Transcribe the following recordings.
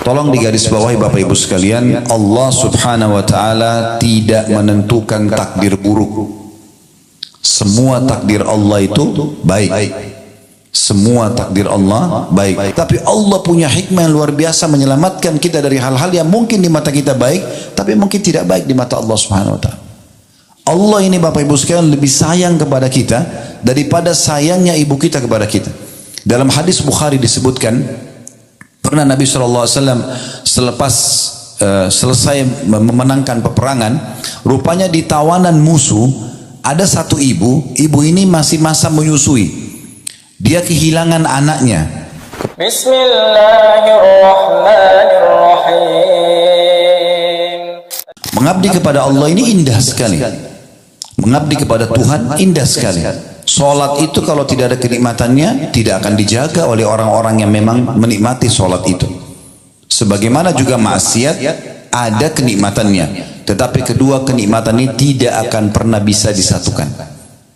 Tolong digarisbawahi Bapak Ibu sekalian, Allah Subhanahu wa taala tidak menentukan takdir buruk. Semua takdir Allah itu baik. Semua takdir Allah baik. Tapi Allah punya hikmah yang luar biasa menyelamatkan kita dari hal-hal yang mungkin di mata kita baik, tapi mungkin tidak baik di mata Allah Subhanahu wa taala. Allah ini Bapak Ibu sekalian lebih sayang kepada kita daripada sayangnya ibu kita kepada kita. Dalam hadis Bukhari disebutkan, pernah Nabi SAW selepas selesai memenangkan peperangan, rupanya di tawanan musuh ada satu ibu ini masih masa menyusui. Dia kehilangan anaknya. Bismillahirrahmanirrahim. Mengabdi kepada Allah ini indah sekali. Mengabdi kepada Tuhan indah sekali. Sholat itu kalau tidak ada kenikmatannya, tidak akan dijaga oleh orang-orang yang memang menikmati sholat itu. Sebagaimana juga maksiat ada kenikmatannya, tetapi kedua kenikmatan ini tidak akan pernah bisa disatukan.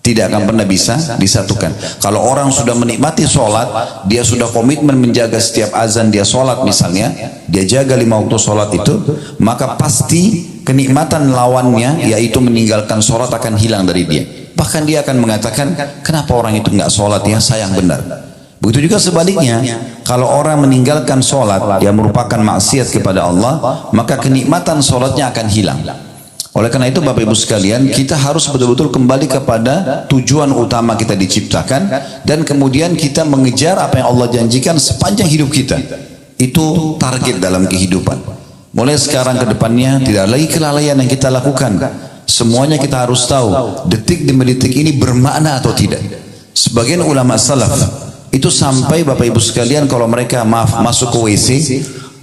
Tidak akan pernah bisa disatukan. Kalau orang sudah menikmati sholat, dia sudah komitmen menjaga setiap azan dia sholat misalnya, dia jaga 5 waktu sholat itu, maka pasti kenikmatan lawannya, yaitu meninggalkan sholat, akan hilang dari dia. Bahkan dia akan mengatakan, kenapa orang itu nggak sholat ya, sayang benar. Begitu juga sebaliknya, kalau orang meninggalkan sholat, dia merupakan maksiat kepada Allah, maka kenikmatan sholatnya akan hilang. Oleh karena itu Bapak Ibu sekalian, kita harus betul-betul kembali kepada tujuan utama kita diciptakan, dan kemudian kita mengejar apa yang Allah janjikan sepanjang hidup kita. Itu target dalam kehidupan. Mulai sekarang ke depannya tidak lagi kelalaian yang kita lakukan. Semuanya kita harus tahu detik demi detik ini bermakna atau tidak. Sebagian ulama salaf itu sampai Bapak Ibu sekalian, kalau mereka masuk ke WC,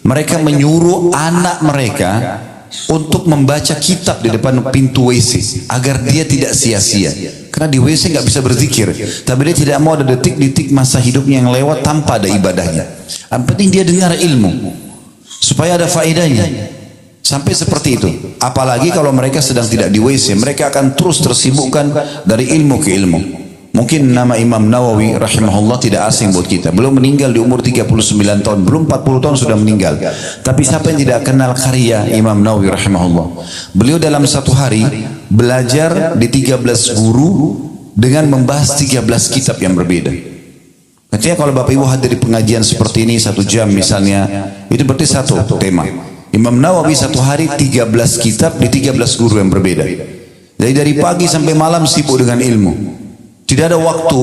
mereka menyuruh anak mereka untuk membaca kitab di depan pintu WC agar dia tidak sia-sia. Karena di WC nggak bisa berzikir, tapi dia tidak mau ada detik-detik masa hidupnya yang lewat tanpa ada ibadahnya. Yang penting dia dengar ilmu supaya ada faedahnya. Sampai seperti itu. Apalagi kalau mereka sedang tidak di WC, mereka akan terus tersibukkan dari ilmu ke ilmu. Mungkin nama Imam Nawawi rahimahullah tidak asing buat kita. Belum meninggal di umur 39 tahun, belum 40 tahun sudah meninggal. Tapi siapa yang tidak kenal karya Imam Nawawi rahimahullah? Beliau dalam satu hari belajar di 13 guru dengan membahas 13 kitab yang berbeda. Artinya kalau Bapak Ibu hadir di pengajian seperti ini 1 jam misalnya, itu berarti satu tema. Imam Nawawi satu hari 13 kitab di 13 guru yang berbeda. Jadi dari pagi sampai malam sibuk dengan ilmu. Tidak ada waktu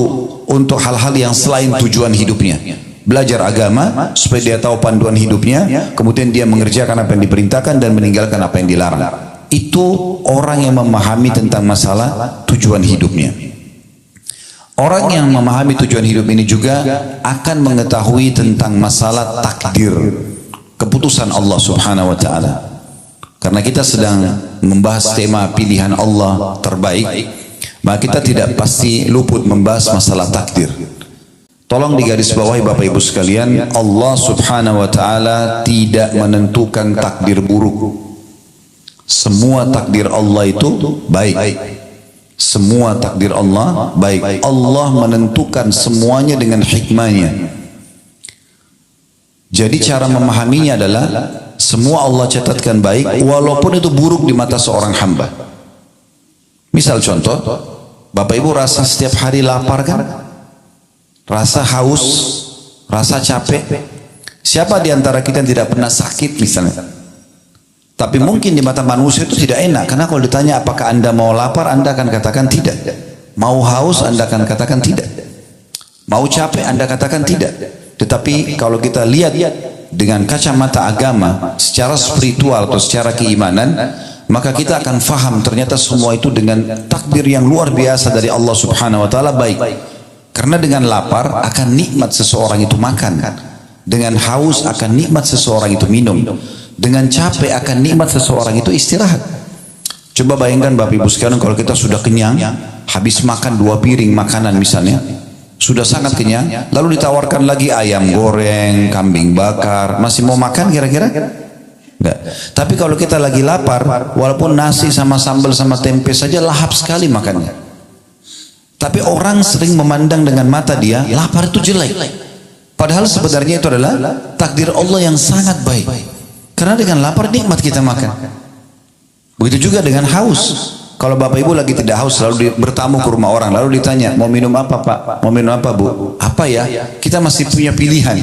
untuk hal-hal yang selain tujuan hidupnya. Belajar agama supaya dia tahu panduan hidupnya, kemudian dia mengerjakan apa yang diperintahkan dan meninggalkan apa yang dilarang. Itu orang yang memahami tentang masalah tujuan hidupnya. Orang yang memahami tujuan hidup ini juga akan mengetahui tentang masalah takdir, keputusan Allah Subhanahu wa taala. Karena kita sedang membahas tema pilihan Allah terbaik, maka kita tidak pasti luput membahas masalah takdir. Tolong digarisbawahi Bapak Ibu sekalian, Allah Subhanahu wa taala tidak menentukan takdir buruk. Semua takdir Allah itu baik. Semua takdir Allah baik. Allah menentukan semuanya dengan hikmahnya. Jadi cara memahaminya adalah semua Allah catatkan baik, walaupun itu buruk di mata seorang hamba. Misal contoh, Bapak Ibu rasa setiap hari lapar kan? Rasa haus, rasa capek. Siapa di antara kita yang tidak pernah sakit misalnya? Tapi mungkin di mata manusia itu tidak enak, karena kalau ditanya apakah Anda mau lapar, Anda akan katakan tidak. Mau haus, Anda akan katakan tidak. Mau capek, Anda katakan tidak. Tetapi kalau kita lihat dengan kacamata agama, secara spiritual atau secara keimanan, maka kita akan faham ternyata semua itu dengan takdir yang luar biasa dari Allah Subhanahu wa taala baik. Karena dengan lapar akan nikmat seseorang itu makan, dengan haus akan nikmat seseorang itu minum, dengan capek akan nikmat seseorang itu istirahat. Coba bayangkan Bapak Ibu sekalian, kalau kita sudah kenyang, habis makan 2 piring makanan misalnya, sudah sangat kenyang, lalu ditawarkan lagi ayam goreng, kambing bakar, masih mau makan kira-kira? Enggak. Tapi kalau kita lagi lapar, walaupun nasi sama sambal sama tempe saja lahap sekali makannya. Tapi orang sering memandang dengan mata dia, lapar itu jelek. Padahal sebenarnya itu adalah takdir Allah yang sangat baik. Karena dengan lapar nikmat kita makan. Begitu juga dengan haus. Kalau bapak ibu lagi tidak haus, lalu bertamu ke rumah orang, lalu ditanya, mau minum apa pak? Mau minum apa bu? Apa ya? Kita masih punya pilihan.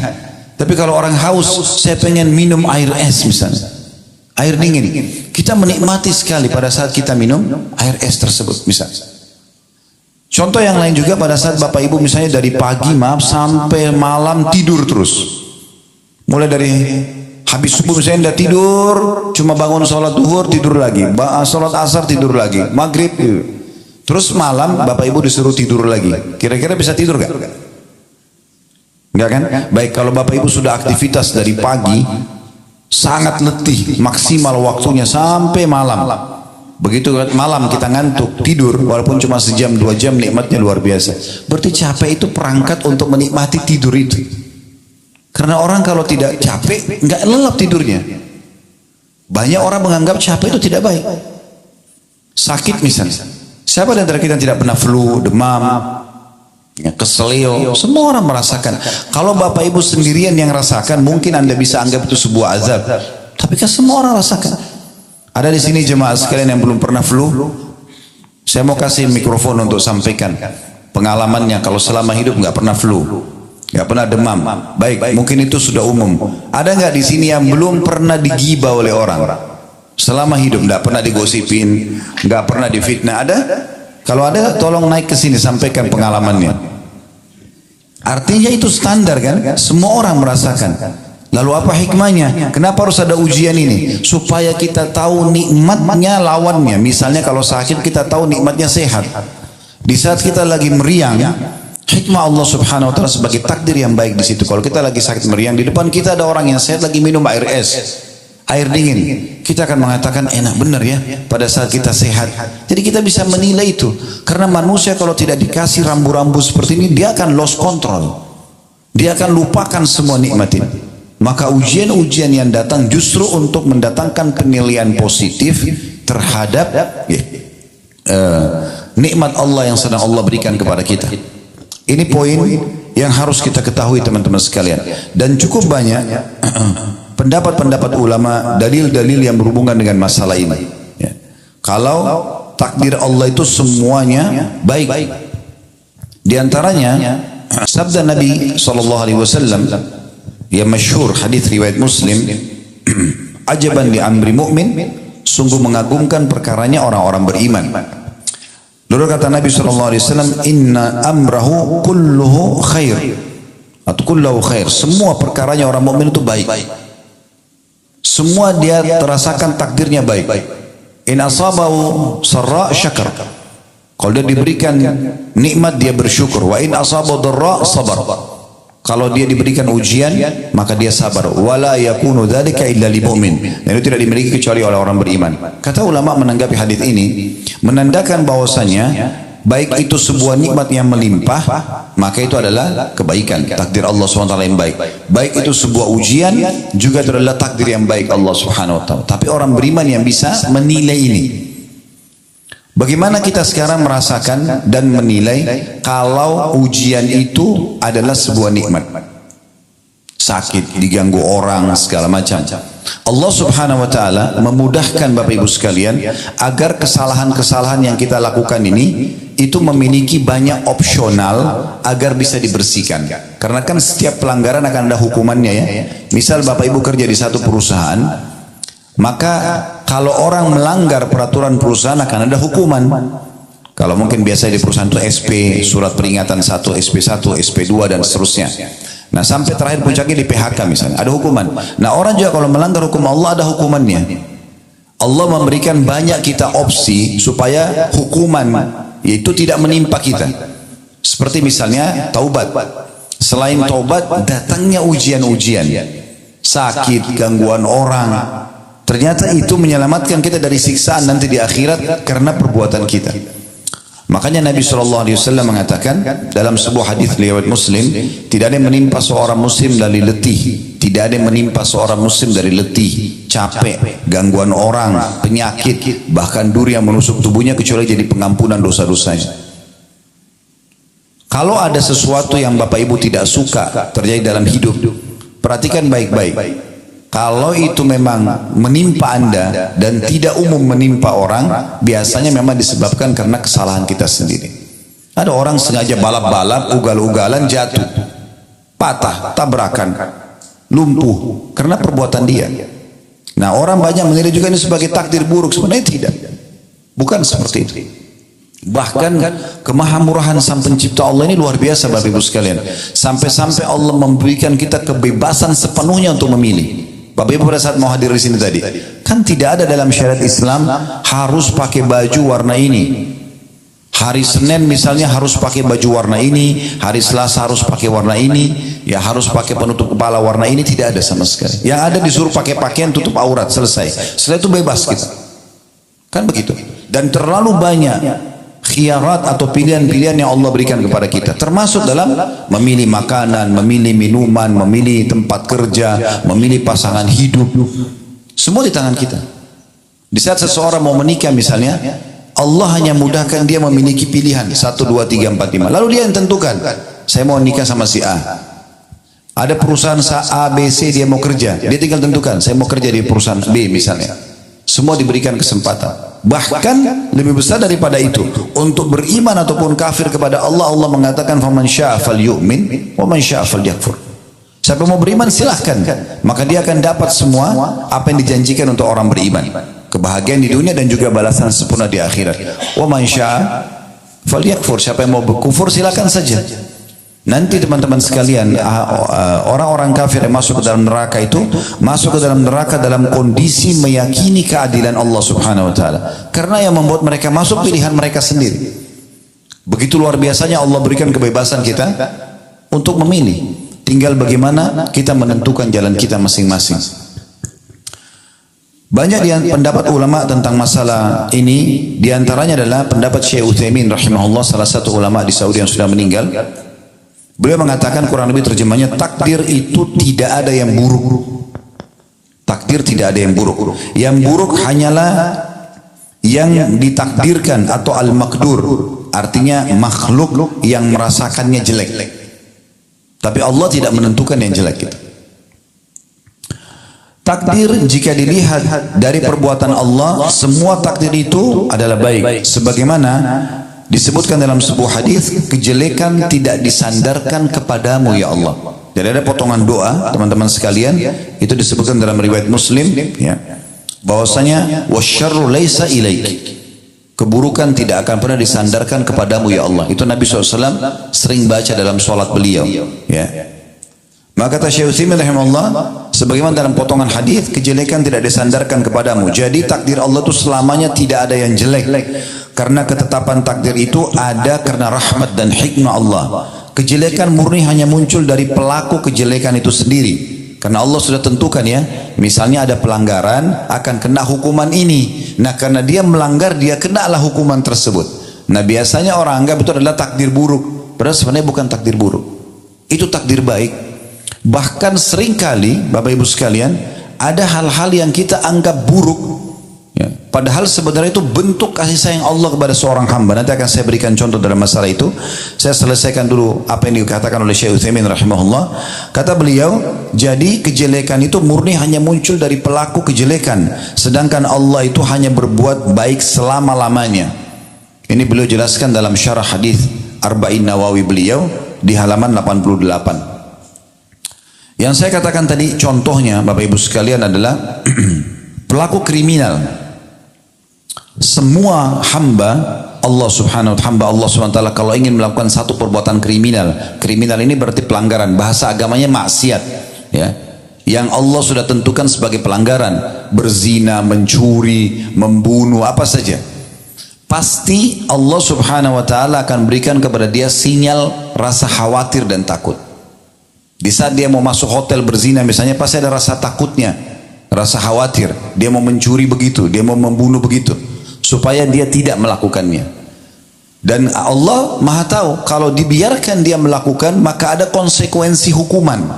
Tapi kalau orang haus, saya pengen minum air es misalnya. Air dingin. Kita menikmati sekali pada saat kita minum air es tersebut misalnya. Contoh yang lain juga pada saat bapak ibu misalnya dari pagi sampai malam tidur terus. Mulai dari habis subuh misalnya udah tidur, cuma bangun sholat duhur tidur lagi, sholat asar tidur lagi, maghrib tidur. Terus malam bapak ibu disuruh tidur lagi. Kira-kira bisa tidur gak? Enggak kan? Baik, kalau bapak ibu sudah aktivitas dari pagi, sangat letih, maksimal waktunya sampai malam. Begitu malam kita ngantuk, tidur, walaupun cuma sejam 2 jam, nikmatnya luar biasa. Berarti capek itu perangkat untuk menikmati tidur itu. Karena orang kalau tidak capek, nggak lelap tidurnya. Banyak orang menganggap capek itu tidak baik. Sakit misalnya. Siapa di antara kita tidak pernah flu, demam, keselio? Semua orang merasakan. Kalau bapak ibu sendirian yang rasakan, mungkin anda bisa anggap itu sebuah azab. Tapi kan semua orang rasakan. Ada di sini jemaah sekalian yang belum pernah flu. Saya mau kasih mikrofon untuk sampaikan pengalamannya. Kalau selama hidup nggak pernah flu, nggak pernah demam. Baik, mungkin itu sudah umum. Ada nggak di sini yang belum pernah digibah oleh orang? Selama hidup nggak pernah digosipin, nggak pernah difitnah. Ada? Kalau ada, tolong naik ke sini sampaikan pengalamannya. Artinya itu standar kan? Semua orang merasakan. Lalu apa hikmahnya? Kenapa harus ada ujian ini? Supaya kita tahu nikmatnya lawannya. Misalnya kalau sakit kita tahu nikmatnya sehat. Di saat kita lagi meriang, hikmah Allah subhanahu wa ta'ala sebagai takdir yang baik di situ. Kalau kita lagi sakit meriang, di depan kita ada orang yang sehat lagi minum air es, air dingin. Kita akan mengatakan enak benar ya pada saat kita sehat. Jadi kita bisa menilai itu. Karena manusia kalau tidak dikasih rambu-rambu seperti ini, dia akan lost control. Dia akan lupakan semua nikmat ini. Maka ujian-ujian yang datang justru untuk mendatangkan penilaian positif terhadap nikmat Allah yang sedang Allah berikan kepada kita. Ini poin yang harus kita ketahui teman-teman sekalian. Dan cukup banyak pendapat-pendapat ulama, dalil-dalil yang berhubungan dengan masalah ini. Kalau takdir Allah itu semuanya baik. Di antaranya sabda Nabi SAW yang masyhur, hadis riwayat Muslim, ajaban li amri mu'min, sungguh mengagumkan perkaranya orang-orang beriman. Lalu kata Nabi SAW, inna amrahu kulluhu khair, atau kulluhu khair, semua perkaranya orang mukmin itu baik. Semua dia terasakan takdirnya baik. In asabahu sarra syakar, kalau dia diberikan nikmat dia bersyukur. Wa in asabahu dharra sabar, kalau dia diberikan ujian maka dia sabar. Wala yakunu dzalika illa lil mu'min, dan itu tidak dimiliki kecuali oleh orang beriman. Kata ulama menanggapi hadis ini menandakan bahwasanya baik itu sebuah nikmat yang melimpah, maka itu adalah kebaikan, takdir Allah SWT yang baik. Baik itu sebuah ujian, juga itu adalah takdir yang baik Allah Subhanahu wa taala. Tapi orang beriman yang bisa menilai ini. Bagaimana kita sekarang merasakan dan menilai kalau ujian itu adalah sebuah nikmat? Sakit, diganggu orang, segala macam. Allah Subhanahu wa taala memudahkan Bapak Ibu sekalian agar kesalahan-kesalahan yang kita lakukan ini itu memiliki banyak opsional agar bisa dibersihkan. Karena kan setiap pelanggaran akan ada hukumannya ya. Misal Bapak Ibu kerja di satu perusahaan, maka kalau orang melanggar peraturan perusahaan akan ada hukuman. Kalau mungkin biasa di perusahaan itu SP, surat peringatan 1, SP1, SP2 dan seterusnya. Nah sampai terakhir puncaknya di PHK misalnya, ada hukuman. Nah orang juga kalau melanggar hukum Allah ada hukumannya. Allah memberikan banyak kita opsi supaya hukuman yaitu tidak menimpa kita. Seperti misalnya taubat. Selain taubat datangnya ujian-ujian, sakit, gangguan orang. Ternyata itu menyelamatkan kita dari siksaan nanti di akhirat karena perbuatan kita. Makanya Nabi SAW mengatakan dalam sebuah hadis riwayat Muslim, tidak ada yang menimpa seorang muslim dari letih, tidak ada yang menimpa seorang muslim dari letih, capek, gangguan orang, penyakit, bahkan duri yang menusuk tubuhnya kecuali jadi pengampunan dosa-dosanya. Kalau ada sesuatu yang Bapak Ibu tidak suka terjadi dalam hidup, perhatikan baik-baik. Kalau itu memang menimpa Anda dan tidak umum menimpa orang, biasanya memang disebabkan karena kesalahan kita sendiri. Ada orang sengaja balap-balap, ugal-ugalan, jatuh, patah, tabrakan, lumpuh karena perbuatan dia. Nah, orang banyak menilai juga ini sebagai takdir buruk. Sebenarnya tidak, bukan seperti itu. Bahkan kemahamurahan Sang Pencipta Allah ini luar biasa Bapak Ibu sekalian. Sampai-sampai Allah memberikan kita kebebasan sepenuhnya untuk memilih. Bapak Ibu pada saat mau hadir di sini tadi, kan tidak ada dalam syariat Islam harus pakai baju warna ini. Hari Senin misalnya harus pakai baju warna ini, hari Selasa harus pakai warna ini, ya harus pakai penutup kepala warna ini, tidak ada sama sekali. Yang ada disuruh pakai pakaian tutup aurat, selesai. Setelah itu bebas kita. Kan begitu. Dan terlalu banyak khiyarat atau pilihan-pilihan yang Allah berikan kepada kita, termasuk dalam memilih makanan, memilih minuman, memilih tempat kerja, memilih pasangan hidup, semua di tangan kita. Di saat seseorang mau menikah misalnya, Allah hanya mudahkan dia memiliki pilihan 1, 2, 3, 4, 5, lalu dia yang tentukan, saya mau nikah sama si A. Ada perusahaan A, B, C, dia mau kerja, dia tinggal tentukan, saya mau kerja di perusahaan B misalnya. Semua diberikan kesempatan. Bahkan lebih besar daripada itu, untuk beriman ataupun kafir kepada Allah, Allah mengatakan faman syaa falyu'min wa man syaa falyakfur. Siapa mau beriman silahkan, maka dia akan dapat semua apa yang dijanjikan untuk orang beriman, kebahagiaan di dunia dan juga balasan sempurna di akhirat. Wa man syaa falyakfur, siapa yang mau berkufur silahkan saja. Nanti teman-teman sekalian, orang-orang kafir yang masuk ke dalam neraka itu masuk ke dalam neraka dalam kondisi meyakini keadilan Allah Subhanahu wa taala. Karena yang membuat mereka masuk pilihan mereka sendiri. Begitu luar biasanya Allah berikan kebebasan kita untuk memilih. Tinggal bagaimana kita menentukan jalan kita masing-masing. Banyak pendapat ulama tentang masalah ini, diantaranya adalah pendapat Syekh Utsaimin rahimahullah, salah satu ulama di Saudi yang sudah meninggal. Beliau mengatakan, kurang lebih terjemahnya, takdir itu tidak ada yang buruk. Takdir tidak ada yang buruk. Yang buruk hanyalah yang ditakdirkan atau al-makdur, artinya makhluk yang merasakannya jelek. Tapi Allah tidak menentukan yang jelek itu. Takdir jika dilihat dari perbuatan Allah, semua takdir itu adalah baik. Sebagaimana disebutkan dalam sebuah hadis, kejelekan tidak disandarkan kepadamu ya Allah. Jadi ada potongan doa teman-teman sekalian, itu disebutkan dalam riwayat Muslim, ya, bahwasanya wasyarru laisa ilaik, keburukan tidak akan pernah disandarkan kepadamu ya Allah. Itu Nabi SAW sering baca dalam sholat beliau, ya. Maka kata Syekh Utsaimin rahimahullah, sebagaimana dalam potongan hadis, kejelekan tidak disandarkan kepadamu. Jadi takdir Allah itu selamanya tidak ada yang jelek. Karena ketetapan takdir itu ada karena rahmat dan hikmah Allah. Kejelekan murni hanya muncul dari pelaku kejelekan itu sendiri. Karena Allah sudah tentukan, ya, misalnya ada pelanggaran akan kena hukuman ini. Nah, karena dia melanggar, dia kenalah hukuman tersebut. Nah, biasanya orang anggap itu adalah takdir buruk. Padahal sebenarnya bukan takdir buruk. Itu takdir baik. Bahkan seringkali Bapak Ibu sekalian, ada hal-hal yang kita anggap buruk, ya, padahal sebenarnya itu bentuk kasih sayang Allah kepada seorang hamba. Nanti akan saya berikan contoh dalam masalah itu. Saya selesaikan dulu apa yang dikatakan oleh Syekh Utsaimin rahimahullah. Kata beliau, jadi kejelekan itu murni hanya muncul dari pelaku kejelekan, sedangkan Allah itu hanya berbuat baik selama-lamanya. Ini beliau jelaskan dalam syarah hadis Arba'in Nawawi beliau di halaman 88. Yang saya katakan tadi contohnya Bapak Ibu sekalian adalah pelaku kriminal. Semua hamba Allah subhanahu wa ta'ala kalau ingin melakukan satu perbuatan kriminal, kriminal ini berarti pelanggaran, bahasa agamanya maksiat, ya, yang Allah sudah tentukan sebagai pelanggaran, berzina, mencuri, membunuh, apa saja, pasti Allah subhanahu wa ta'ala akan berikan kepada dia sinyal rasa khawatir dan takut. Di saat dia mau masuk hotel berzina misalnya, pasti ada rasa takutnya, rasa khawatir. Dia mau mencuri begitu, dia mau membunuh begitu, supaya dia tidak melakukannya. Dan Allah maha tahu, kalau dibiarkan dia melakukan, maka ada konsekuensi hukuman.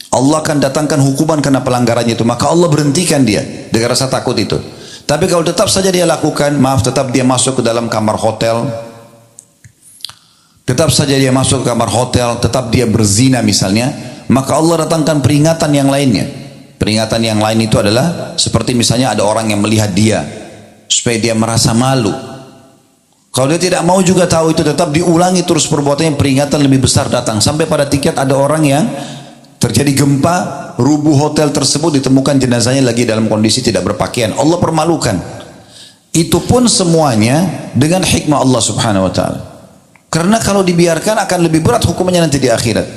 Allah akan datangkan hukuman karena pelanggarannya itu, maka Allah berhentikan dia dengan rasa takut itu. Tapi kalau tetap saja dia lakukan, maaf, tetap dia masuk ke dalam kamar hotel, tetap saja dia masuk ke kamar hotel, tetap dia berzina misalnya, maka Allah datangkan peringatan yang lainnya. Peringatan yang lain itu adalah seperti misalnya ada orang yang melihat dia, supaya dia merasa malu. Kalau dia tidak mau juga tahu itu, tetap diulangi terus perbuatannya, peringatan lebih besar datang. Sampai pada tingkat ada orang yang terjadi gempa, rubuh hotel tersebut, ditemukan jenazahnya lagi dalam kondisi tidak berpakaian. Allah permalukan. Itu pun semuanya dengan hikmah Allah subhanahu wa ta'ala. Karena kalau dibiarkan akan lebih berat hukumannya nanti di akhirat.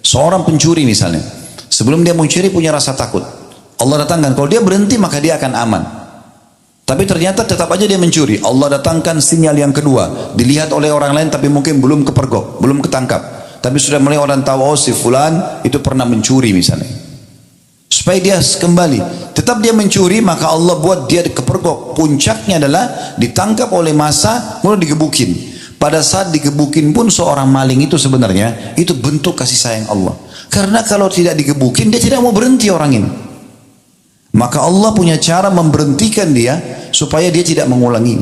Seorang pencuri misalnya, sebelum dia mencuri punya rasa takut. Allah datangkan, kalau dia berhenti maka dia akan aman. Tapi ternyata tetap aja dia mencuri. Allah datangkan sinyal yang kedua. Dilihat oleh orang lain tapi mungkin belum kepergok, belum ketangkap. Tapi sudah mulai orang tahu, oh si fulan itu pernah mencuri misalnya. Supaya dia kembali. Tetap dia mencuri, maka Allah buat dia kepergok. Puncaknya adalah ditangkap oleh massa, mulai digebukin. Pada saat digebukin pun seorang maling itu sebenarnya itu bentuk kasih sayang Allah. Karena kalau tidak digebukin dia tidak mau berhenti orang ini. Maka Allah punya cara memberhentikan dia supaya dia tidak mengulangi.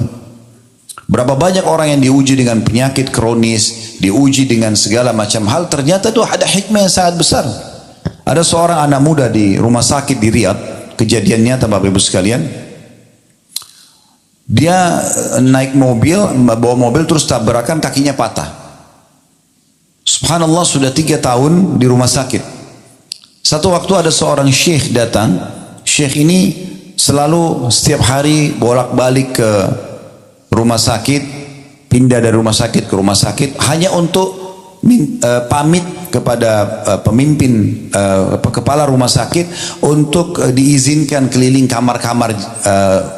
Berapa banyak orang yang diuji dengan penyakit kronis, diuji dengan segala macam hal, ternyata itu ada hikmah yang sangat besar. Ada seorang anak muda di rumah sakit di Riyadh, kejadian nyata Bapak Ibu sekalian. Dia naik mobil, bawa mobil terus tabrakan, kakinya patah. Subhanallah, sudah 3 tahun di rumah sakit. Satu waktu ada seorang syekh datang. Syekh ini selalu setiap hari bolak-balik ke rumah sakit, pindah dari rumah sakit ke rumah sakit, hanya untuk pamit kepada pemimpin kepala rumah sakit untuk diizinkan keliling kamar-kamar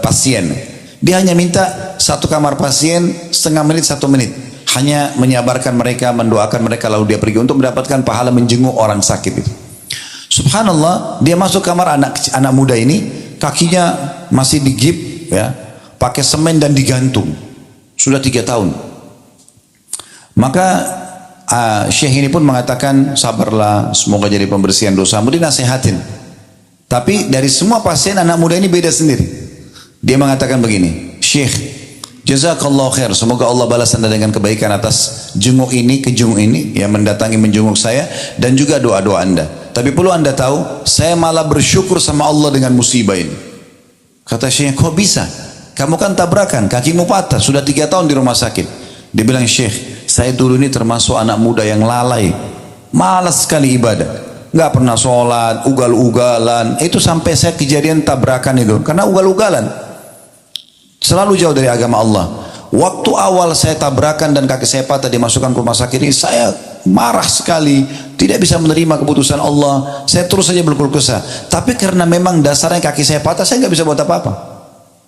pasien. Dia hanya minta satu kamar pasien setengah menit, 1 menit, hanya menyabarkan mereka, mendoakan mereka, lalu dia pergi untuk mendapatkan pahala menjenguk orang sakit itu. Subhanallah, dia masuk kamar anak muda ini, kakinya masih digip, ya, pakai semen dan digantung. Sudah 3 tahun. Maka Syekh ini pun mengatakan, sabarlah, semoga jadi pembersihan dosamu, dinasehatin. Tapi dari semua pasien anak muda ini beda sendiri. Dia mengatakan begini, Syekh, jazakallah khair, semoga Allah balas anda dengan kebaikan atas jenguk ini, ke jenguk ini, yang mendatangi menjenguk saya, dan juga doa-doa anda. Tapi perlu anda tahu, saya malah bersyukur sama Allah dengan musibah ini. Kata Syekh, kok bisa? Kamu kan tabrakan, kakimu patah, sudah 3 tahun di rumah sakit. Dia bilang, Syekh, saya dulu ini termasuk anak muda yang lalai, malas sekali ibadah, nggak pernah sholat, ugal-ugalan. Itu sampai saya kejadian tabrakan itu, karena ugal-ugalan. Selalu jauh dari agama Allah. Waktu awal saya tabrakan dan kaki saya patah dimasukkan ke rumah sakit ini, saya marah sekali, tidak bisa menerima keputusan Allah. Saya terus saja berkeluh kesah. Tapi karena memang dasarnya kaki saya patah, saya nggak bisa buat apa-apa.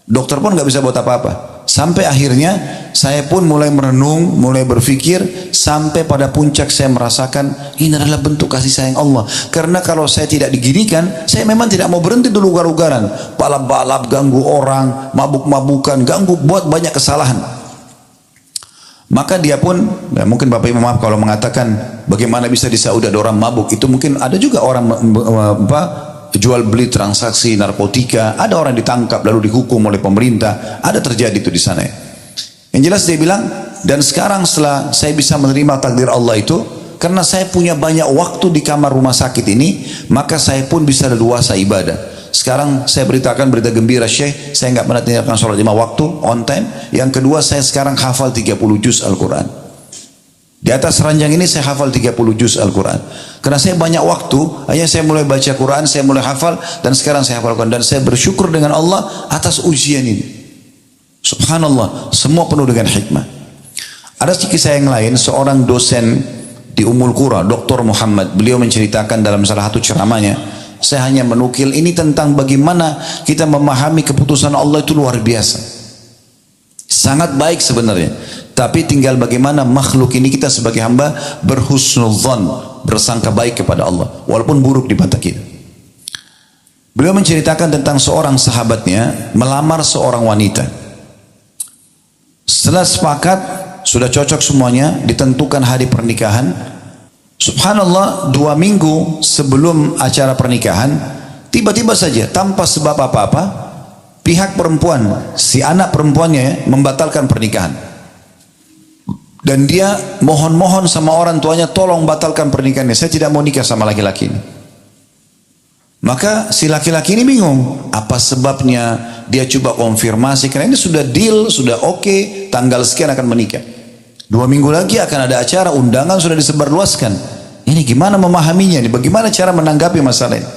Dokter pun nggak bisa buat apa-apa. Sampai akhirnya saya pun mulai merenung, mulai berpikir, sampai pada puncak saya merasakan ini adalah bentuk kasih sayang Allah. Karena kalau saya tidak diginikan, saya memang tidak mau berhenti dulu ugal-ugalan, balap-balap, ganggu orang, mabuk-mabukan, ganggu, buat banyak kesalahan. Maka dia pun, ya mungkin Bapak Ibu maaf kalau mengatakan bagaimana bisa di Saudi ada orang mabuk, itu mungkin ada juga orang jual beli transaksi narkotika, ada orang ditangkap lalu dihukum oleh pemerintah, ada terjadi itu di sana. Yang jelas dia bilang, dan sekarang setelah saya bisa menerima takdir Allah itu, karena saya punya banyak waktu di kamar rumah sakit ini, maka saya pun bisa leluasa ibadah. Sekarang saya beritakan berita gembira, Syekh, saya nggak pernah tinggalkan sholat 5 waktu on time. Yang kedua, saya sekarang hafal 30 juz Al-Quran. Di atas ranjang ini saya hafal 30 juz Al-Quran. Karena saya banyak waktu, hanya saya mulai baca Quran, saya mulai hafal, dan sekarang saya hafal Quran. Dan saya bersyukur dengan Allah atas ujian ini. Subhanallah, semua penuh dengan hikmah. Ada kisah yang lain, seorang dosen di Ummul Qura, Dr. Muhammad, beliau menceritakan dalam salah satu ceramahnya, saya hanya menukil ini tentang bagaimana kita memahami keputusan Allah itu luar biasa. Sangat baik sebenarnya. Tapi tinggal bagaimana makhluk ini kita sebagai hamba berhusnudzon, bersangka baik kepada Allah, walaupun buruk di mata kita. Beliau menceritakan tentang seorang sahabatnya melamar seorang wanita. Setelah sepakat, sudah cocok semuanya, ditentukan hari pernikahan. Subhanallah, 2 minggu sebelum acara pernikahan, tiba-tiba saja tanpa sebab apa-apa, pihak perempuan, si anak perempuannya membatalkan pernikahan. Dan dia mohon-mohon sama orang tuanya, tolong batalkan pernikahannya, saya tidak mau nikah sama laki-laki ini. Maka si laki-laki ini bingung, apa sebabnya? Dia coba konfirmasi, karena ini sudah deal, sudah oke, tanggal sekian akan menikah. 2 minggu lagi akan ada acara, undangan sudah disebarluaskan. Ini gimana memahaminya? Bagaimana cara menanggapi masalah ini?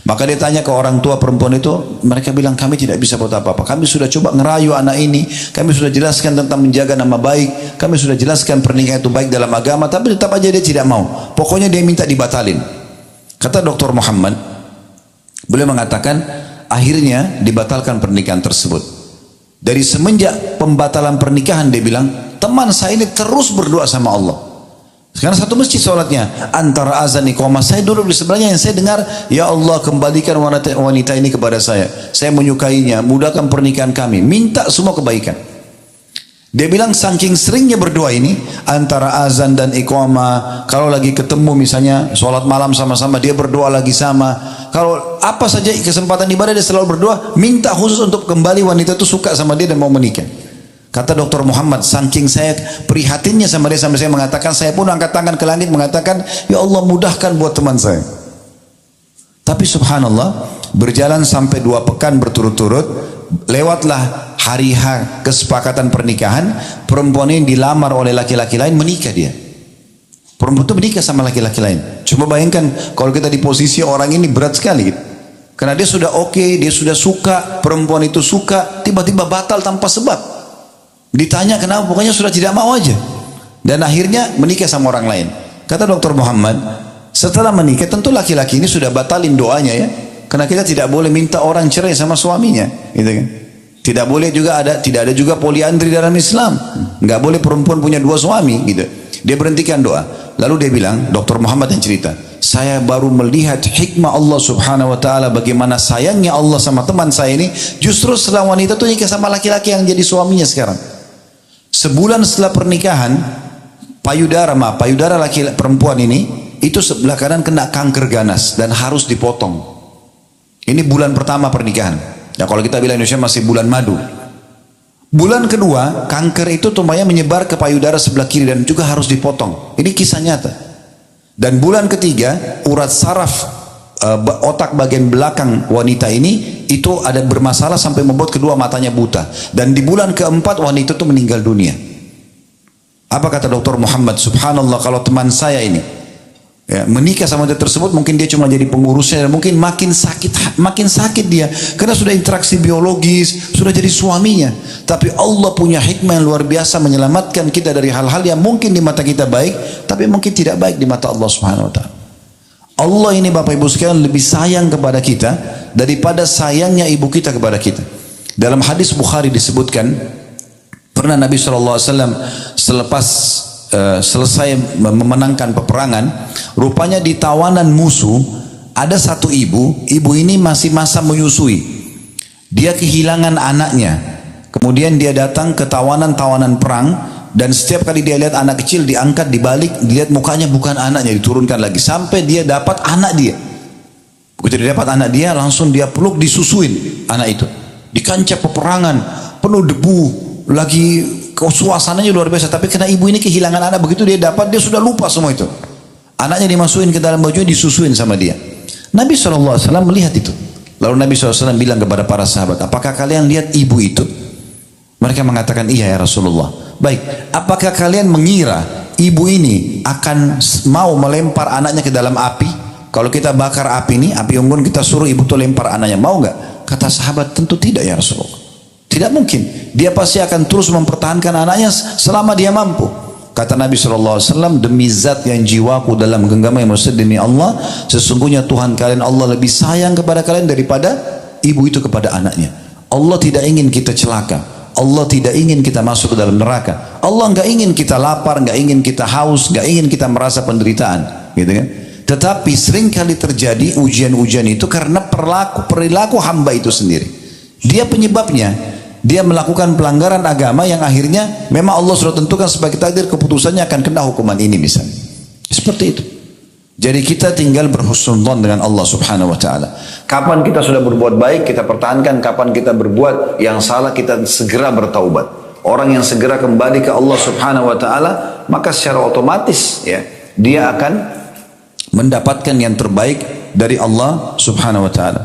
Maka dia tanya ke orang tua perempuan itu, mereka bilang kami tidak bisa buat apa-apa. Kami sudah coba ngerayu anak ini, kami sudah jelaskan tentang menjaga nama baik, kami sudah jelaskan pernikahan itu baik dalam agama, tapi tetap aja dia tidak mau. Pokoknya dia minta dibatalin. Kata Dr. Muhammad, beliau mengatakan akhirnya dibatalkan pernikahan tersebut. Dari semenjak pembatalan pernikahan dia bilang, teman saya ini terus berdoa sama Allah. Sekarang satu masjid sholatnya, antara azan iqamah, saya duduk di sebelahnya, yang saya dengar, ya Allah kembalikan wanita ini kepada saya menyukainya, mudahkan pernikahan kami, minta semua kebaikan. Dia bilang saking seringnya berdoa ini, antara azan dan iqamah, kalau lagi ketemu misalnya sholat malam sama-sama, dia berdoa lagi sama, kalau apa saja kesempatan ibadah dia selalu berdoa, minta khusus untuk kembali wanita itu suka sama dia dan mau menikah. Kata Dr. Muhammad, saking saya prihatinnya sama dia, sampai saya mengatakan, saya pun angkat tangan ke langit mengatakan, ya Allah mudahkan buat teman saya. Tapi subhanallah, berjalan sampai 2 pekan berturut-turut, lewatlah hari H kesepakatan pernikahan, perempuan ini dilamar oleh laki-laki lain, menikah dia. Perempuan itu menikah sama laki-laki lain. Coba bayangkan kalau kita di posisi orang ini, berat sekali. Karena dia sudah oke, dia sudah suka, perempuan itu suka, tiba-tiba batal tanpa sebab. Ditanya kenapa, pokoknya sudah tidak mau aja. Dan akhirnya menikah sama orang lain. Kata Dr. Muhammad, setelah menikah tentu laki-laki ini sudah batalin doanya ya. Karena kita tidak boleh minta orang cerai sama suaminya, gitu kan. Tidak boleh juga tidak ada juga poliandri dalam Islam. Nggak boleh perempuan punya 2 suami, gitu. Dia berhentikan doa. Lalu dia bilang, Dr. Muhammad yang cerita, saya baru melihat hikmah Allah subhanahu wa ta'ala, bagaimana sayangnya Allah sama teman saya ini, justru setelah wanita itu nikah sama laki-laki yang jadi suaminya sekarang. Sebulan setelah pernikahan, payudara perempuan ini, itu sebelah kanan kena kanker ganas dan harus dipotong. Ini bulan pertama pernikahan. Ya kalau kita bilang Indonesia masih bulan madu. Bulan kedua, kanker itu tumbanya menyebar ke payudara sebelah kiri dan juga harus dipotong. Ini kisah nyata. Dan bulan ketiga, urat saraf otak bagian belakang wanita ini itu ada bermasalah sampai membuat kedua matanya buta. Dan di bulan keempat wanita itu meninggal dunia. Apa kata Dr. Muhammad? Subhanallah, kalau teman saya ini ya, menikah sama dia tersebut, mungkin dia cuma jadi pengurusnya dan mungkin makin sakit dia karena sudah interaksi biologis, sudah jadi suaminya. Tapi Allah punya hikmah yang luar biasa menyelamatkan kita dari hal-hal yang mungkin di mata kita baik, tapi mungkin tidak baik di mata Allah Subhanahu wa taala. Allah ini Bapak Ibu sekalian lebih sayang kepada kita daripada sayangnya ibu kita kepada kita. Dalam hadis Bukhari disebutkan, pernah Nabi SAW selepas selesai memenangkan peperangan, rupanya di tawanan musuh ada satu ibu ini masih masa menyusui. Dia kehilangan anaknya. Kemudian dia datang ke tawanan perang. Dan setiap kali dia lihat anak kecil diangkat, dibalik, dilihat mukanya bukan anaknya, diturunkan lagi. Sampai dia dapat anak dia. Begitu dia dapat anak dia, langsung dia peluk, disusuin anak itu. Di kancah peperangan, penuh debu, lagi suasananya luar biasa. Tapi karena ibu ini kehilangan anak, begitu dia dapat, dia sudah lupa semua itu. Anaknya dimasukin ke dalam bajunya, disusuin sama dia. Nabi SAW melihat itu. Lalu Nabi SAW bilang kepada para sahabat, apakah kalian lihat ibu itu? Mereka mengatakan, iya ya Rasulullah. Baik, apakah kalian mengira ibu ini akan mau melempar anaknya ke dalam api? Kalau kita bakar api ini, api unggun, kita suruh ibu itu lempar anaknya, mau nggak? Kata sahabat, tentu tidak ya Rasulullah. Tidak mungkin. Dia pasti akan terus mempertahankan anaknya selama dia mampu. Kata Nabi SAW, demi zat yang jiwaku dalam genggaman yang maksud demi Allah, sesungguhnya Tuhan kalian Allah lebih sayang kepada kalian daripada ibu itu kepada anaknya. Allah tidak ingin kita celaka. Allah tidak ingin kita masuk ke dalam neraka. Allah nggak ingin kita lapar, nggak ingin kita haus, nggak ingin kita merasa penderitaan, gitu kan? Tetapi sering kali terjadi ujian-ujian itu karena perilaku hamba itu sendiri. Dia penyebabnya. Dia melakukan pelanggaran agama yang akhirnya memang Allah sudah tentukan sebagai takdir, keputusannya akan kena hukuman ini misalnya. Seperti itu. Jadi kita tinggal berhusnudzon dengan Allah Subhanahu wa taala. Kapan kita sudah berbuat baik, kita pertahankan. Kapan kita berbuat yang salah, kita segera bertaubat. orang yang segera kembali ke Allah Subhanahu wa taala, maka secara otomatis ya dia akan mendapatkan yang terbaik dari Allah Subhanahu wa taala.